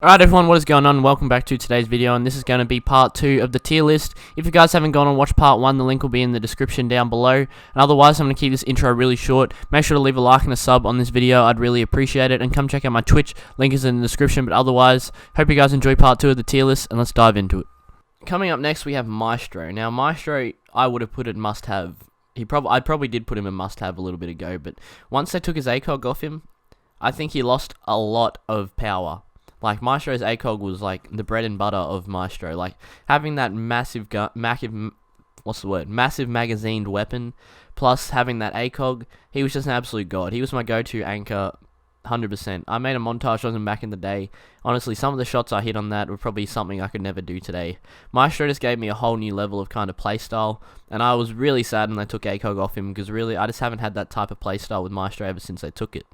Alright everyone, what is going on? Welcome back to today's video, and this is going to be part 2 of the tier list. If you guys haven't gone and watched part 1, the link will be in the description down below. And otherwise, I'm going to keep this intro really short. Make sure to leave a like and a sub on this video, I'd really appreciate it. And come check out my Twitch, link is in the description. But otherwise, hope you guys enjoy part 2 of the tier list, and let's dive into it. Coming up next, we have Maestro. Now, Maestro, I would have put it must-have. I probably did put him in must-have a little bit ago, but once they took his ACOG off him, I think he lost a lot of power. Like, Maestro's ACOG was, like, the bread and butter of Maestro. Like, having that massive magazined weapon, plus having that ACOG, he was just an absolute god. He was my go-to anchor, 100%. I made a montage on him back in the day. Honestly, some of the shots I hit on that were probably something I could never do today. Maestro just gave me a whole new level of kind of playstyle, and I was really sad when they took ACOG off him, because really, I just haven't had that type of playstyle with Maestro ever since they took it.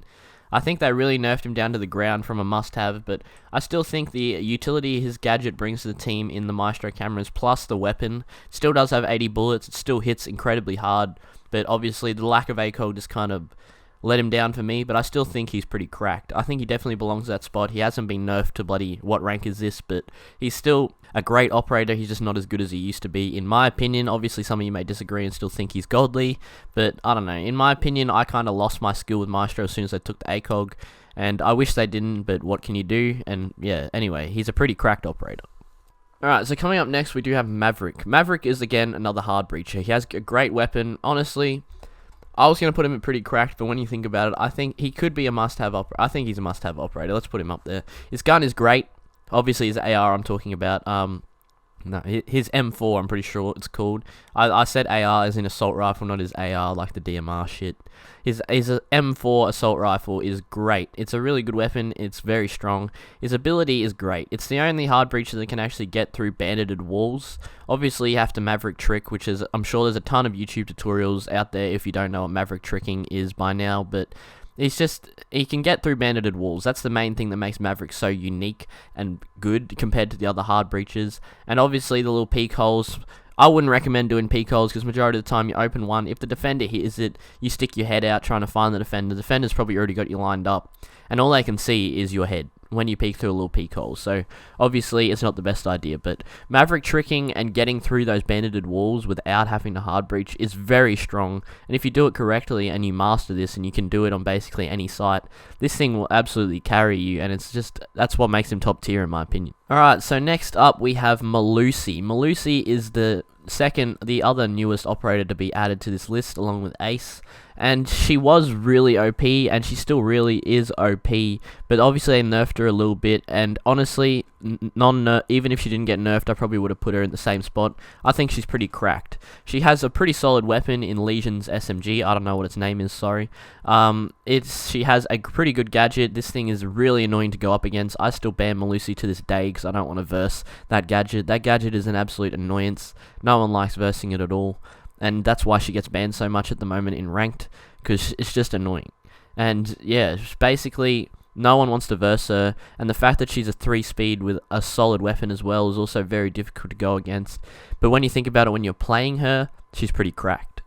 I think they really nerfed him down to the ground from a must-have, but I still think the utility his gadget brings to the team in the Maestro cameras, plus the weapon, still does have 80 bullets, it still hits incredibly hard, but obviously the lack of ACOG just kind of let him down for me, but I still think he's pretty cracked. I think he definitely belongs to that spot. He hasn't been nerfed to bloody what rank is this, but he's still a great operator. He's just not as good as he used to be, in my opinion. Obviously, some of you may disagree and still think he's godly, but I don't know. In my opinion, I kind of lost my skill with Maestro as soon as I took the ACOG, and I wish they didn't, but what can you do? And yeah, anyway, he's a pretty cracked operator. Alright, so coming up next, we do have Maverick. Maverick is, again, another hard breacher. He has a great weapon. Honestly, I was going to put him in pretty cracked, but when you think about it, I think he could be a must-have operator. I think he's a must-have operator. Let's put him up there. His gun is great. Obviously, his AR I'm talking about. No, his M4, I'm pretty sure it's called. I said AR as in assault rifle, not his AR like the DMR shit. His M4 assault rifle is great. It's a really good weapon. It's very strong. His ability is great. It's the only hard breacher that can actually get through bandited walls. Obviously, you have to Maverick trick, which is, I'm sure there's a ton of YouTube tutorials out there if you don't know what Maverick tricking is by now, but he can get through bandited walls. That's the main thing that makes Maverick so unique and good compared to the other hard breaches. And obviously the little peek holes, I wouldn't recommend doing peek holes because majority of the time you open one. If the defender hears it, you stick your head out trying to find the defender. The defender's probably already got you lined up, and all they can see is your head when you peek through a little peek hole. So obviously it's not the best idea, but Maverick tricking and getting through those bandited walls without having to hard breach is very strong, and if you do it correctly and you master this and you can do it on basically any site, this thing will absolutely carry you, and it's just, that's what makes him top tier in my opinion. Alright, so next up we have Melusi. Melusi is the other newest operator to be added to this list along with Ace, and she was really OP, and she still really is OP, but obviously they nerfed her a little bit, and honestly, even if she didn't get nerfed, I probably would have put her in the same spot. I think she's pretty cracked. She has a pretty solid weapon in Legion's SMG, I don't know what its name is, sorry. She has a pretty good gadget. This thing is really annoying to go up against. I still ban Melusi to this day because I don't want to verse that gadget. That gadget is an absolute annoyance. No one likes versing it at all, and that's why she gets banned so much at the moment in ranked, because it's just annoying. And yeah, basically no one wants to verse her, and the fact that she's a 3-speed with a solid weapon as well is also very difficult to go against. But when you think about it, when you're playing her, she's pretty cracked.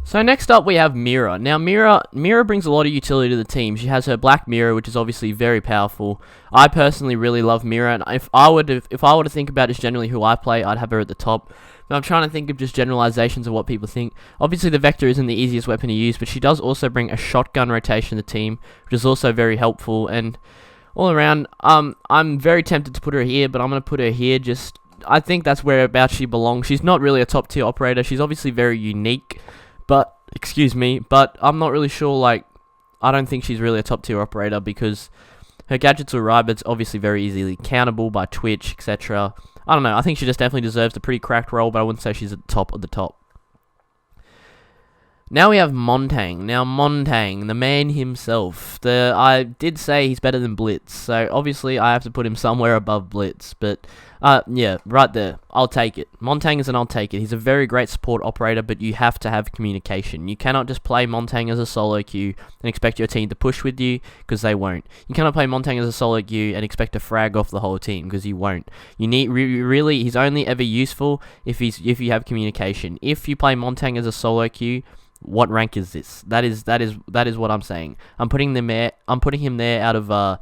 So next up we have Mira. Now Mira brings a lot of utility to the team. She has her black mirror, which is obviously very powerful. I personally really love Mira, and if I were to think about just generally who I play, I'd have her at the top. But I'm trying to think of just generalizations of what people think. Obviously the Vector isn't the easiest weapon to use, but she does also bring a shotgun rotation to the team, which is also very helpful. And all around, I'm very tempted to put her here, but I'm going to put her here. I think that's whereabouts she belongs. She's not really a top tier operator. She's obviously very unique, but I'm not really sure, I don't think she's really a top tier operator because her gadgets are right, but it's obviously very easily countable by Twitch, etc. I don't know, I think she just definitely deserves a pretty cracked role, but I wouldn't say she's at the top of the top. Now we have Montang. Now Montang, the man himself. I did say he's better than Blitz, so obviously I have to put him somewhere above Blitz, but yeah, right there. I'll take it. Montang is an I'll take it. He's a very great support operator, but you have to have communication. You cannot just play Montang as a solo queue and expect your team to push with you, because they won't. You cannot play Montang as a solo queue and expect to frag off the whole team, because you won't. You need really, he's only ever useful if you have communication. If you play Montang as a solo queue, what rank is this? That is what I'm saying. I'm putting him there out of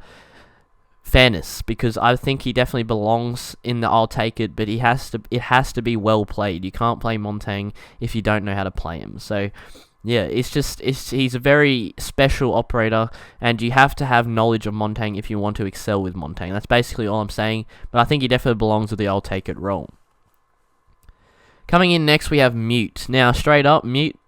fairness, because I think he definitely belongs in the I'll take it, but it has to be well played. You can't play Montang if you don't know how to play him. So yeah, he's a very special operator, and you have to have knowledge of Montang if you want to excel with Montang. That's basically all I'm saying, but I think he definitely belongs with the I'll take it role. Coming in next, we have Mute. Now, straight up, Mute,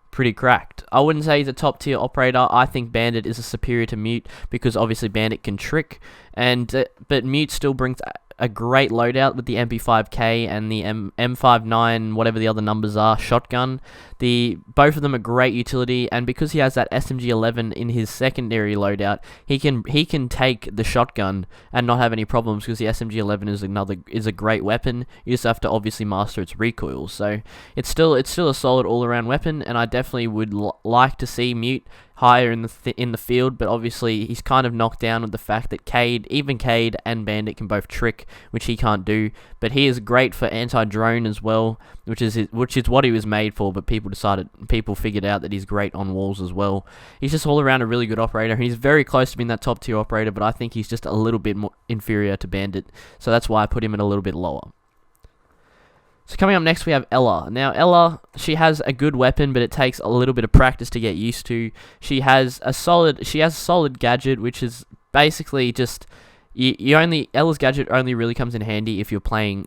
pretty cracked. I wouldn't say he's a top tier operator. I think Bandit is a superior to Mute, because obviously Bandit can trick, and but Mute still brings a great loadout with the MP5K and the M59, whatever the other numbers are, shotgun. Both of them are great utility, and because he has that SMG11 in his secondary loadout, he can take the shotgun and not have any problems, because the SMG11 is a great weapon. You just have to obviously master its recoil. So it's still a solid all around weapon, and I definitely would like to see Mute higher in the field, but obviously he's kind of knocked down with the fact that Cade and Bandit can both trick, which he can't do. But he is great for anti-drone as well, which is what he was made for. But people figured out that he's great on walls as well. He's just all around a really good operator. He's very close to being that top tier operator, but I think he's just a little bit more inferior to Bandit, so that's why I put him in a little bit lower. So coming up next, we have Ella. Now, Ella, she has a good weapon, but it takes a little bit of practice to get used to. She has a solid gadget, which is basically just Ella's gadget only really comes in handy if you're playing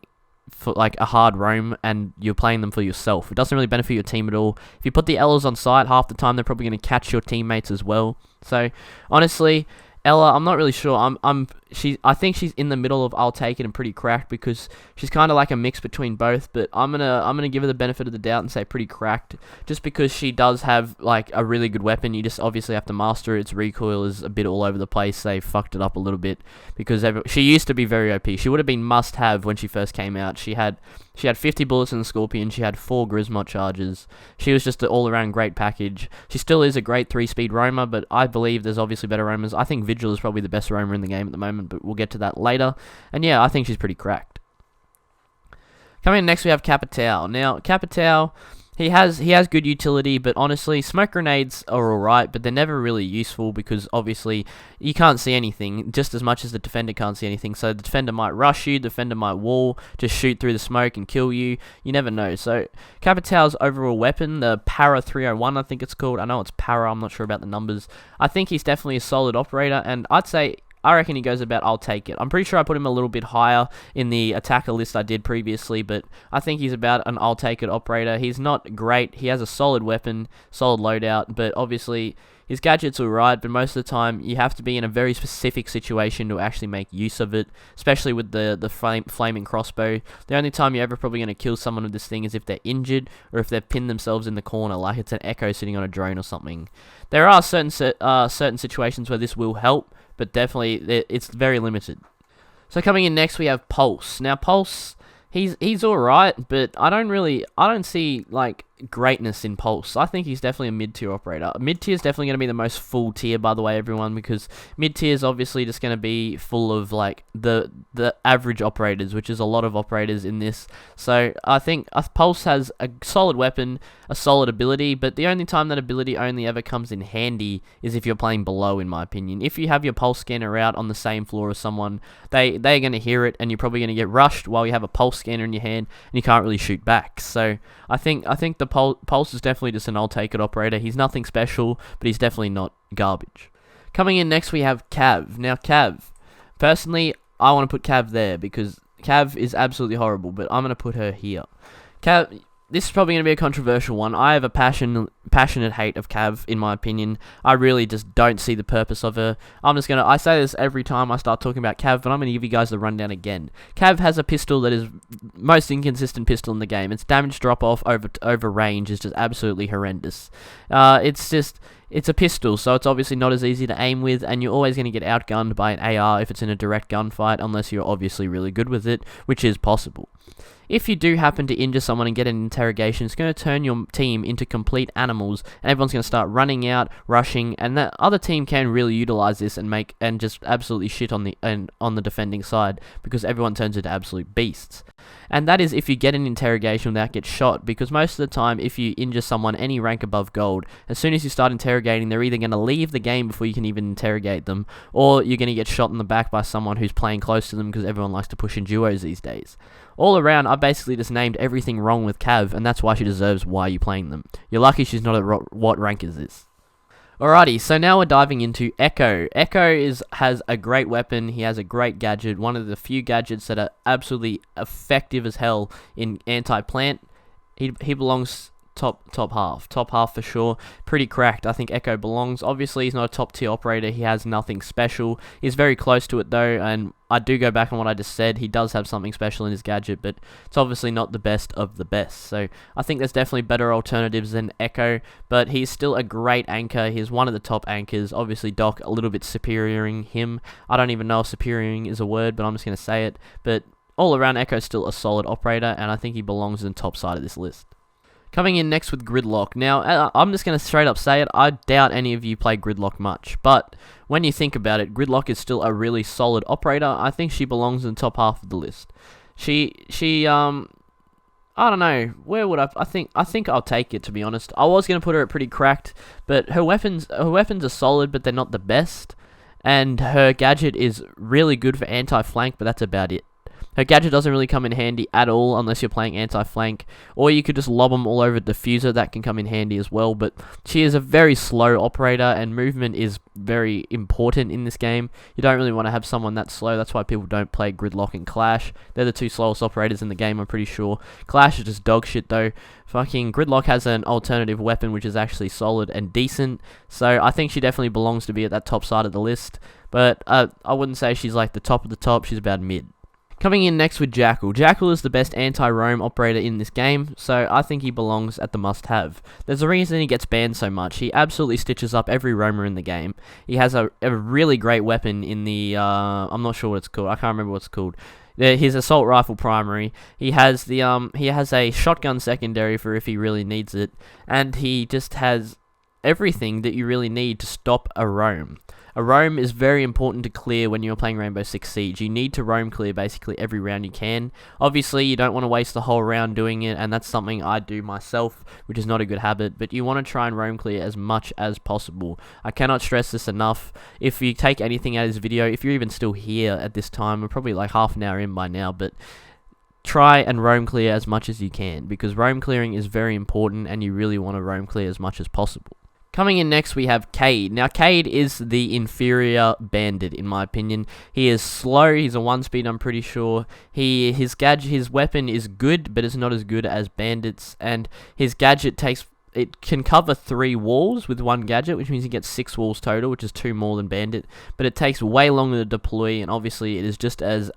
for like a hard roam and you're playing them for yourself. It doesn't really benefit your team at all. If you put the Ellas on site, half the time they're probably going to catch your teammates as well. So honestly, Ella, I'm not really sure. I think she's in the middle of I'll take it and pretty cracked, because she's kind of like a mix between both. But I'm gonna give her the benefit of the doubt and say pretty cracked, just because she does have like a really good weapon. You just obviously have to master it. Its recoil is a bit all over the place. They fucked it up a little bit, because she used to be very OP. She would have been must have when she first came out. She had 50 bullets in the Scorpion. She had 4 Grismot charges. She was just an all-around great package. She still is a great 3-speed roamer, but I believe there's obviously better roamers. I think Vigil is probably the best roamer in the game at the moment, but we'll get to that later. And yeah, I think she's pretty cracked. Coming in next, we have Capitao. Now, Capitao, he has good utility, but honestly, smoke grenades are alright, but they're never really useful, because obviously you can't see anything just as much as the defender can't see anything. So the defender might rush you, the defender might wall, just shoot through the smoke and kill you. You never know. So Capitao's overall weapon, the Para 301, I think it's called. I know it's Para, I'm not sure about the numbers. I think he's definitely a solid operator, and I reckon he goes about I'll take it. I'm pretty sure I put him a little bit higher in the attacker list I did previously, but I think he's about an I'll take it operator. He's not great. He has a solid weapon, solid loadout, but obviously his gadget's alright, but most of the time you have to be in a very specific situation to actually make use of it, especially with the flaming crossbow. The only time you're ever probably going to kill someone with this thing is if they're injured, or if they've pinned themselves in the corner, like it's an Echo sitting on a drone or something. There are certain situations where this will help, but definitely it's very limited. So coming in next, we have Pulse. Now Pulse, he's alright, but I don't see like greatness in Pulse. I think he's definitely a mid-tier operator. Mid-tier is definitely going to be the most full tier, by the way, everyone, because mid-tier is obviously just going to be full of like the average operators, which is a lot of operators in this. So I think Pulse has a solid weapon, a solid ability, but the only time that ability only ever comes in handy is if you're playing below, in my opinion. If you have your Pulse scanner out on the same floor as someone, they're going to hear it, and you're probably going to get rushed while you have a Pulse scanner in your hand, and you can't really shoot back. So I think the Pulse is definitely just an I'll take it operator. He's nothing special, but he's definitely not garbage. Coming in next, we have Cav. Now Cav, personally, I want to put Cav there, because Cav is absolutely horrible, but I'm going to put her here. Cav, this is probably going to be a controversial one. I have a passionate hate of Cav, in my opinion. I really just don't see the purpose of her. I say this every time I start talking about Cav, but I'm going to give you guys the rundown again. Cav has a pistol that is most inconsistent pistol in the game. Its damage drop-off over range is just absolutely horrendous. It's a pistol, so it's obviously not as easy to aim with, and you're always going to get outgunned by an AR if it's in a direct gunfight, unless you're obviously really good with it, which is possible. if you do happen to injure someone and get an interrogation, it's going to turn your team into complete animals, and everyone's going to start running out, rushing, and that other team can really utilize this and just absolutely shit on the defending side, because everyone turns into absolute beasts. And that is if you get an interrogation without get shot, because most of the time if you injure someone any rank above gold, as soon as you start interrogating, they're either going to leave the game before you can even interrogate them, or you're going to get shot in the back by someone who's playing close to them, because everyone likes to push in duos these days. All around, I basically just named everything wrong with Cav, and that's why she deserves why you're playing them. You're lucky she's not at what rank is this. Alrighty, so now we're diving into Echo. Echo has a great weapon, he has a great gadget, one of the few gadgets that are absolutely effective as hell in anti-plant. He belongs top half for sure. Pretty cracked. I think Echo belongs. Obviously he's not a top tier operator, he has nothing special. He's very close to it though, and I do go back on what I just said, he does have something special in his gadget, but it's obviously not the best of the best. So I think there's definitely better alternatives than Echo, but he's still a great anchor. He's one of the top anchors. Obviously Doc a little bit superioring him. I don't even know if superioring is a word, but I'm just going to say it. But all around, Echo's still a solid operator, and I think he belongs in the top side of this list. Coming in next with Gridlock. Now, I'm just going to straight up say it, I doubt any of you play Gridlock much, but when you think about it, Gridlock is still a really solid operator. I think she belongs in the top half of the list. I don't know, where would I think I'll take it, to be honest. I was going to put her at pretty cracked, but her weapons are solid, but they're not the best, and her gadget is really good for anti-flank, but that's about it. Her gadget doesn't really come in handy at all unless you're playing anti-flank, or you could just lob them all over diffuser, that can come in handy as well, but she is a very slow operator, and movement is very important in this game. You don't really want to have someone that slow, that's why people don't play Gridlock and Clash. They're the two slowest operators in the game, I'm pretty sure. Clash is just dog shit though. Fucking Gridlock has an alternative weapon which is actually solid and decent, so I think she definitely belongs to be at that top side of the list, but I wouldn't say she's like the top of the top, she's about mid. Coming in next with Jackal. Jackal is the best anti-roam operator in this game, so I think he belongs at the must-have. There's a reason he gets banned so much. He absolutely stitches up every roamer in the game. He has a really great weapon in the, I'm not sure what it's called, I can't remember what it's called. His assault rifle primary. He has a shotgun secondary for if he really needs it, and he just has everything that you really need to stop a roam. A roam is very important to clear when you're playing Rainbow Six Siege. You need to roam clear basically every round you can. Obviously, you don't want to waste the whole round doing it, and that's something I do myself, which is not a good habit, but you want to try and roam clear as much as possible. I cannot stress this enough. If you take anything out of this video, if you're even still here at this time, we're probably like half an hour in by now, but try and roam clear as much as you can, because roam clearing is very important, and you really want to roam clear as much as possible. Coming in next, we have Cade. Now, Cade is the inferior bandit, in my opinion. He is slow. He's a 1-speed, I'm pretty sure. His weapon is good, but it's not as good as bandits. And his gadget can cover 3 walls with one gadget, which means he gets 6 walls total, which is 2 more than bandit. But it takes way longer to deploy, and obviously it is just as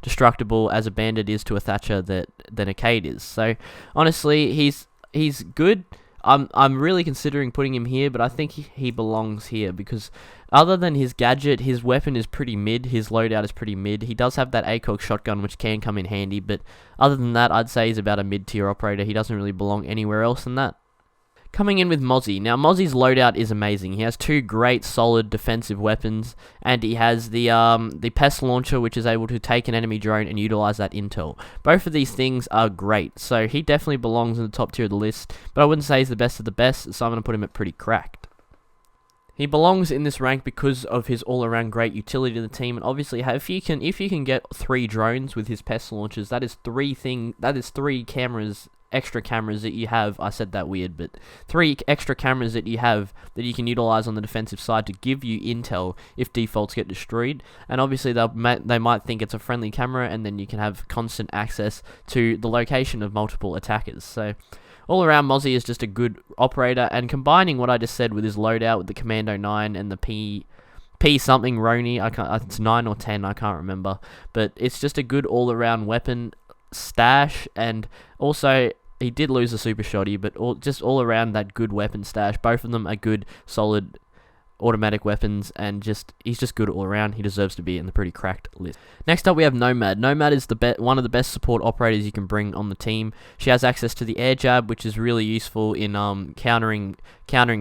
destructible as a bandit is to a Thatcher than a Cade is. So, honestly, he's good. I'm really considering putting him here, but I think he belongs here, because other than his gadget, his weapon is pretty mid, his loadout is pretty mid. He does have that ACOG shotgun, which can come in handy, but other than that, I'd say he's about a mid-tier operator. He doesn't really belong anywhere else than that. Coming in with Mozzie. Now, Mozzie's loadout is amazing. He has 2 great, solid defensive weapons, and he has the pest launcher, which is able to take an enemy drone and utilize that intel. Both of these things are great, so he definitely belongs in the top tier of the list, but I wouldn't say he's the best of the best, so I'm going to put him at pretty cracked. He belongs in this rank because of his all-around great utility to the team, and obviously, if you can get 3 drones with his pest launchers, that is 3 cameras. Extra cameras that you have, I said that weird, but 3 extra cameras that you have that you can utilize on the defensive side to give you intel if defaults get destroyed, and obviously they might think it's a friendly camera, and then you can have constant access to the location of multiple attackers. So all around, Mozzie is just a good operator, and combining what I just said with his loadout with the Commando 9 and the P something Roni, it's 9 or 10, I can't remember, but it's just a good all-around weapon stash, and also he did lose a super shotty, but just all around that good weapon stash. Both of them are good, solid automatic weapons, and he's just good all around. He deserves to be in the pretty cracked list. Next up, we have Nomad. Nomad is one of the best support operators you can bring on the team. She has access to the air jab, which is really useful in countering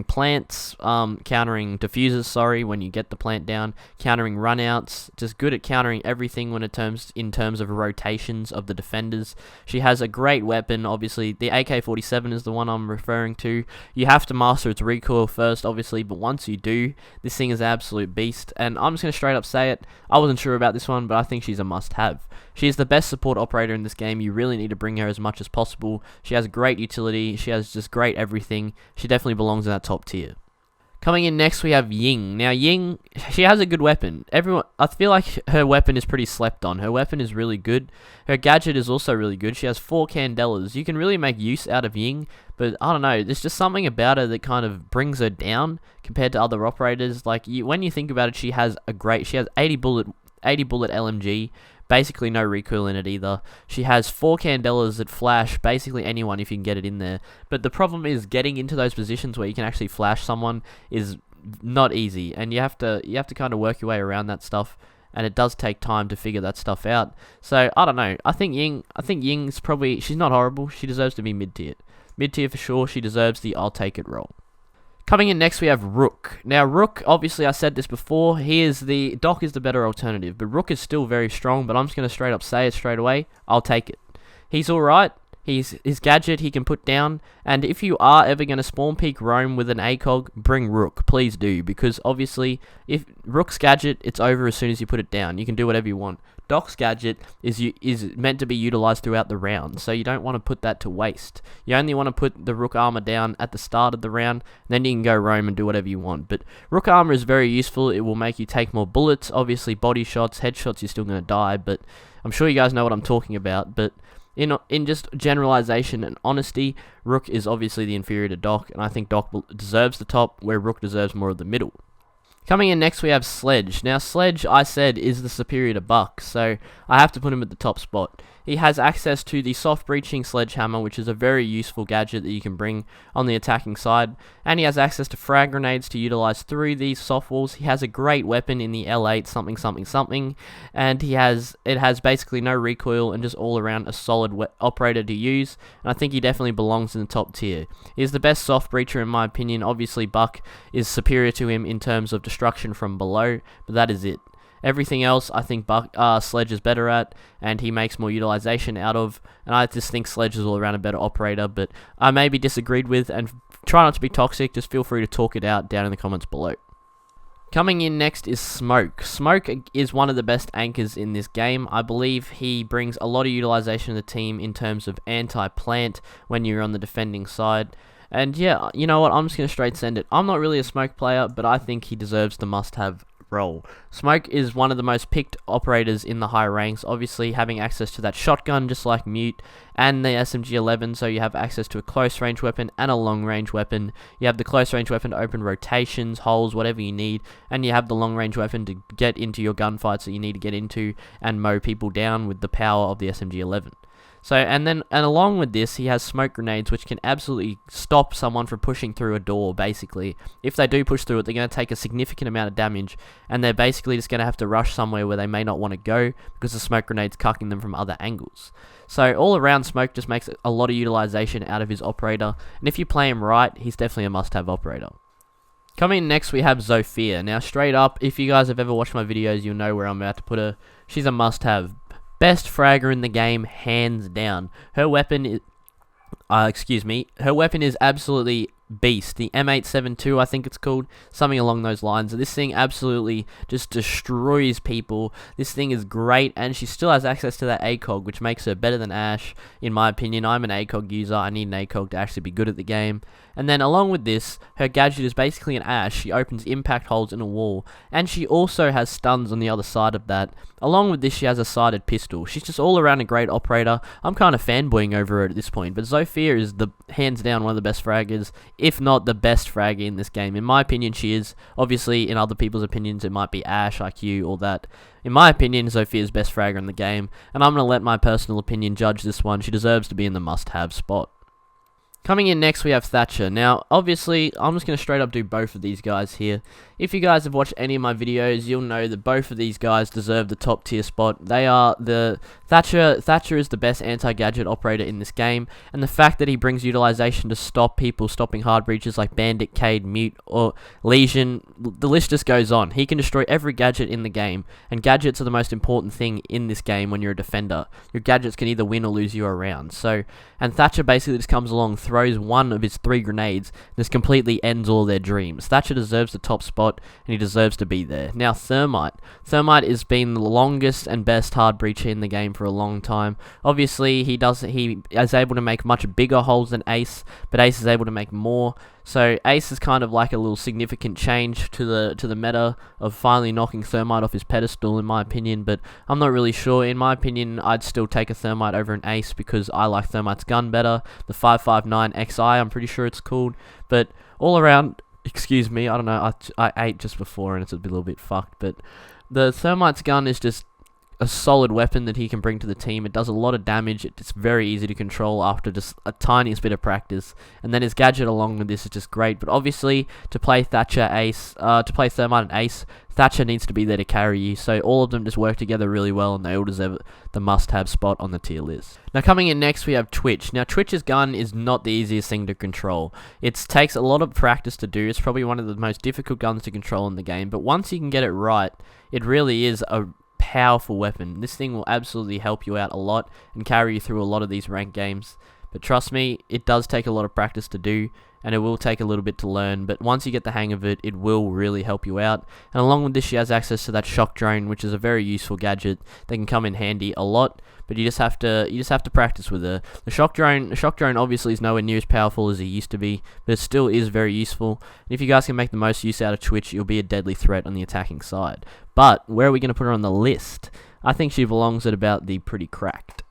plants, countering diffusers, sorry, when you get the plant down, countering runouts, just good at countering everything in terms of rotations of the defenders. She has a great weapon, obviously. The AK-47 is the one I'm referring to. You have to master its recoil first, obviously, but once you do, this thing is an absolute beast, and I'm just going to straight up say it. I wasn't sure about this one, but I think she's a must-have. She is the best support operator in this game. You really need to bring her as much as possible. She has great utility. She has just great everything. She definitely belongs in that top tier. Coming in next, we have Ying. Now, Ying, she has a good weapon. I feel like her weapon is pretty slept on. Her weapon is really good. Her gadget is also really good. She has 4 Candelas. You can really make use out of Ying, but I don't know. There's just something about her that kind of brings her down compared to other operators. Like, when you think about it, she has 80 bullet LMG. Basically no recoil in it either. She has 4 Candelas that flash basically anyone if you can get it in there. But the problem is getting into those positions where you can actually flash someone is not easy, and you have to kind of work your way around that stuff, and it does take time to figure that stuff out. So I don't know. I think Ying's probably, she's not horrible. She deserves to be mid tier. Mid tier for sure. She deserves the I'll take it role. Coming in next, we have Rook. Now, Rook, obviously, I said this before, Doc is the better alternative, but Rook is still very strong, but I'm just going to straight up say it straight away, I'll take it. He's alright, his gadget he can put down, and if you are ever going to spawn peek roam with an ACOG, bring Rook, please do, because obviously, if Rook's gadget, it's over as soon as you put it down, you can do whatever you want. Doc's gadget is meant to be utilized throughout the round, so you don't want to put that to waste. You only want to put the Rook armor down at the start of the round, then you can go roam and do whatever you want. But Rook armor is very useful. It will make you take more bullets. Obviously, body shots, headshots, you're still going to die, but I'm sure you guys know what I'm talking about. But in just generalization and honesty, Rook is obviously the inferior to Doc, and I think Doc deserves the top, where Rook deserves more of the middle. Coming in next, we have Sledge. Now, Sledge, I said, is the superior to Buck, so I have to put him at the top spot. He has access to the soft breaching sledgehammer, which is a very useful gadget that you can bring on the attacking side, and he has access to frag grenades to utilize through these soft walls. He has a great weapon in the L8 something, and it has basically no recoil and just all around a solid operator to use, and I think he definitely belongs in the top tier. He is the best soft breacher in my opinion. Obviously, Buck is superior to him in terms of destruction from below, but that is it. Everything else, I think Sledge is better at, and he makes more utilization out of, and I just think Sledge is all around a better operator, but I may be disagreed with, and try not to be toxic, just feel free to talk it out down in the comments below. Coming in next is Smoke. Smoke is one of the best anchors in this game. I believe he brings a lot of utilization to the team in terms of anti-plant when you're on the defending side. And yeah, you know what, I'm just going to straight send it. I'm not really a Smoke player, but I think he deserves the must-have role. Smoke is one of the most picked operators in the high ranks, obviously having access to that shotgun just like Mute and the SMG-11, so you have access to a close range weapon and a long range weapon. You have the close range weapon to open rotations, holes, whatever you need, and you have the long range weapon to get into your gunfights that you need to get into and mow people down with the power of the SMG-11. So, and along with this, he has smoke grenades, which can absolutely stop someone from pushing through a door, basically. If they do push through it, they're going to take a significant amount of damage, and they're basically just going to have to rush somewhere where they may not want to go, because the smoke grenade's cucking them from other angles. So, all around, Smoke just makes a lot of utilization out of his operator, and if you play him right, he's definitely a must-have operator. Coming in next, we have Zofia. Now, straight up, if you guys have ever watched my videos, you'll know where I'm about to put her. She's a must-have. Best fragger in the game, hands down. Her weapon is, her weapon is absolutely beast. The M872, I think it's called, something along those lines. This thing absolutely just destroys people. This thing is great, and she still has access to that ACOG, which makes her better than Ash, in my opinion. I'm an ACOG user. I need an ACOG to actually be good at the game. And then along with this, her gadget is basically an Ash. She opens impact holes in a wall, and she also has stuns on the other side of that. Along with this, she has a sighted pistol. She's just all around a great operator. I'm kind of fanboying over her at this point, but Zofia is hands down one of the best fraggers, if not the best fragger in this game. In my opinion, she is. Obviously, in other people's opinions, it might be Ash, IQ, all that. In my opinion, Zofia is best fragger in the game, and I'm going to let my personal opinion judge this one. She deserves to be in the must-have spot. Coming in next, we have Thatcher. Now, obviously, I'm just going to straight up do both of these guys here. If you guys have watched any of my videos, you'll know that both of these guys deserve the top tier spot. They are the Thatcher is the best anti-gadget operator in this game, and the fact that he brings utilization to stop people stopping hard breaches like Bandit, Cade, Mute, or Legion, the list just goes on. He can destroy every gadget in the game, and gadgets are the most important thing in this game when you're a defender. Your gadgets can either win or lose you a round. And Thatcher basically just comes along, throws one of his 3 grenades, and this completely ends all their dreams. Thatcher deserves the top spot, and he deserves to be there. Now, Thermite has been the longest and best hard breacher in the game for a long time. Obviously, he is able to make much bigger holes than Ace, but Ace is able to make more. So Ace is kind of like a little significant change to the meta of finally knocking Thermite off his pedestal, in my opinion, but I'm not really sure. In my opinion, I'd still take a Thermite over an Ace because I like Thermite's gun better. The 559 XI, I'm pretty sure it's called, but all around, excuse me, I don't know, I ate just before and it's a little bit fucked, but the Thermite's gun is just a solid weapon that he can bring to the team. It does a lot of damage. It's very easy to control after just a tiniest bit of practice, and then his gadget along with this is just great. But obviously, to play Thermite and Ace, Thatcher needs to be there to carry you, so all of them just work together really well, and they all deserve the must-have spot on the tier list. Now, coming in next, we have Twitch. Now, Twitch's gun is not the easiest thing to control. It takes a lot of practice to do. It's probably one of the most difficult guns to control in the game, but once you can get it right, it really is a powerful weapon. This thing will absolutely help you out a lot and carry you through a lot of these ranked games. But trust me, it does take a lot of practice to do, and it will take a little bit to learn, but once you get the hang of it, it will really help you out. And along with this, she has access to that shock drone, which is a very useful gadget that can come in handy a lot, but you just have to practice with her. The shock drone obviously is nowhere near as powerful as it used to be, but it still is very useful. And if you guys can make the most use out of Twitch, you'll be a deadly threat on the attacking side. But where are we going to put her on the list? I think she belongs at about the pretty cracked.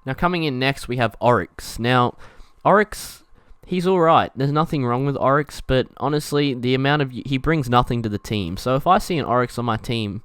Now, coming in next, we have Oryx. Now, Oryx, he's alright. There's nothing wrong with Oryx, but honestly, he brings nothing to the team. So if I see an Oryx on my team,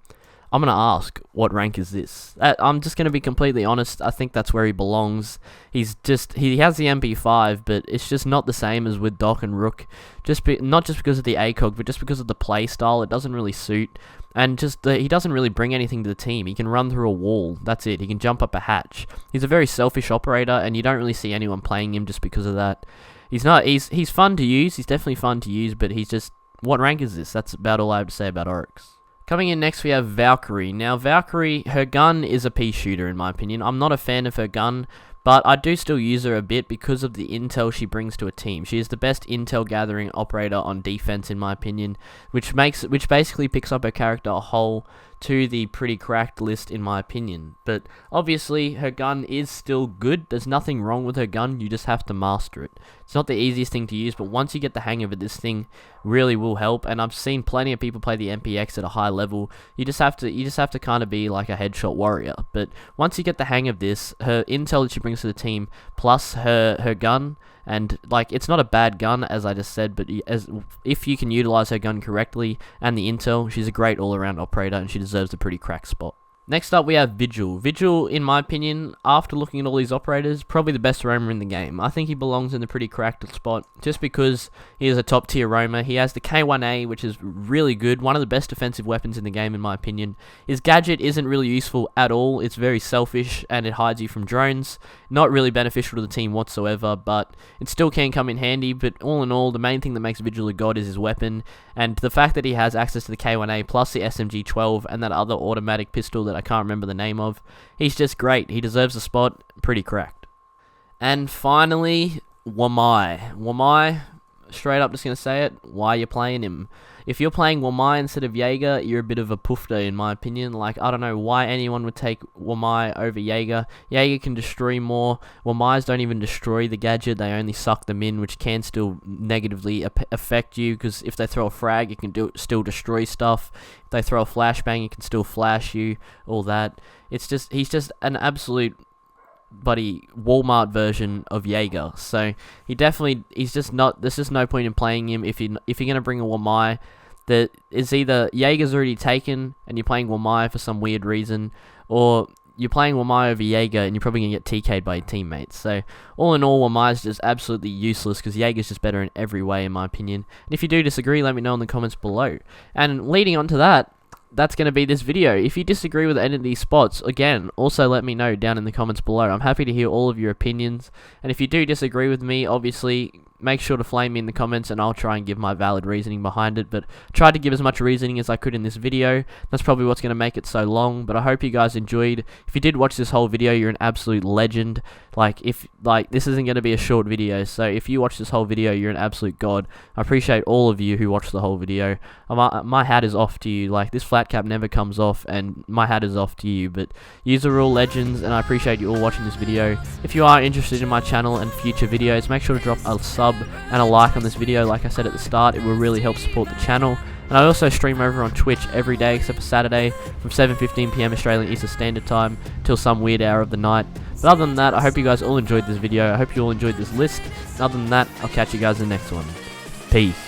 I'm going to ask, what rank is this? I'm just going to be completely honest. I think that's where he belongs. He has the MP5, but it's just not the same as with Doc and Rook. Not just because of the ACOG, but just because of the play style. It doesn't really suit. And he doesn't really bring anything to the team. He can run through a wall. That's it. He can jump up a hatch. He's a very selfish operator, and you don't really see anyone playing him just because of that. He's fun to use. He's definitely fun to use, but he's just... What rank is this? That's about all I have to say about Oryx. Coming in next, we have Valkyrie. Now, Valkyrie, her gun is a pea shooter, in my opinion. I'm not a fan of her gun, but I do still use her a bit because of the intel she brings to a team. She is the best intel gathering operator on defense, in my opinion, which basically picks up her character a whole to the pretty cracked list, in my opinion. But obviously, her gun is still good. There's nothing wrong with her gun. You just have to master it. It's not the easiest thing to use, but once you get the hang of it, this thing really will help. And I've seen plenty of people play the MPX at a high level. You just have to kind of be like a headshot warrior. But once you get the hang of this, her intel that she brings to the team, plus her gun, and like, it's not a bad gun, as I just said, but if you can utilize her gun correctly and the intel, she's a great all-around operator, and she deserves a pretty cracked spot. Next up, we have Vigil. Vigil, in my opinion, after looking at all these operators, probably the best roamer in the game. I think he belongs in the pretty cracked spot, just because he is a top-tier roamer. He has the K1A, which is really good, one of the best defensive weapons in the game, in my opinion. His gadget isn't really useful at all. It's very selfish, and it hides you from drones. Not really beneficial to the team whatsoever, but it still can come in handy. But all in all, the main thing that makes Vigil a god is his weapon, and the fact that he has access to the K1A, plus the SMG-12, and that other automatic pistol that I can't remember the name of. He's just great. He deserves a spot. Pretty cracked. And finally, Wamai. Wamai, straight up just going to say it, why are you playing him? If you're playing Wamai instead of Jaeger, you're a bit of a poofter, in my opinion. Like, I don't know why anyone would take Wamai over Jaeger. Jaeger can destroy more. Wamais don't even destroy the gadget. They only suck them in, which can still negatively affect you, because if they throw a frag, it can still destroy stuff. If they throw a flashbang, it can still flash you, all that. He's just an absolute buddy Walmart version of Jaeger. So there's just no point in playing him if you're gonna bring a Wamai. That is either Jaeger's already taken and you're playing Wamai for some weird reason, or you're playing Wamai over Jaeger, and you're probably going to get TK'd by your teammates. So, all in all, Wamai's just absolutely useless, because Jaeger's just better in every way, in my opinion. And if you do disagree, let me know in the comments below. And leading on to that, that's going to be this video. If you disagree with any of these spots, again, also let me know down in the comments below. I'm happy to hear all of your opinions. And if you do disagree with me, obviously, make sure to flame me in the comments, and I'll try and give my valid reasoning behind it. But I tried to give as much reasoning as I could in this video. That's probably what's going to make it so long. But I hope you guys enjoyed. If you did watch this whole video, you're an absolute legend. This isn't going to be a short video, so if you watch this whole video, you're an absolute god. I appreciate all of you who watched the whole video. My hat is off to you. This flat cap never comes off, and my hat is off to you. But yous are all legends, and I appreciate you all watching this video. If you are interested in my channel and future videos, make sure to drop a sub and a like on this video. Like I said at the start, it will really help support the channel. And I also stream over on Twitch every day except for Saturday from 7:15 PM Australian Eastern Standard Time till some weird hour of the night. But other than that, I hope you guys all enjoyed this video. I hope you all enjoyed this list. And other than that, I'll catch you guys in the next one. Peace.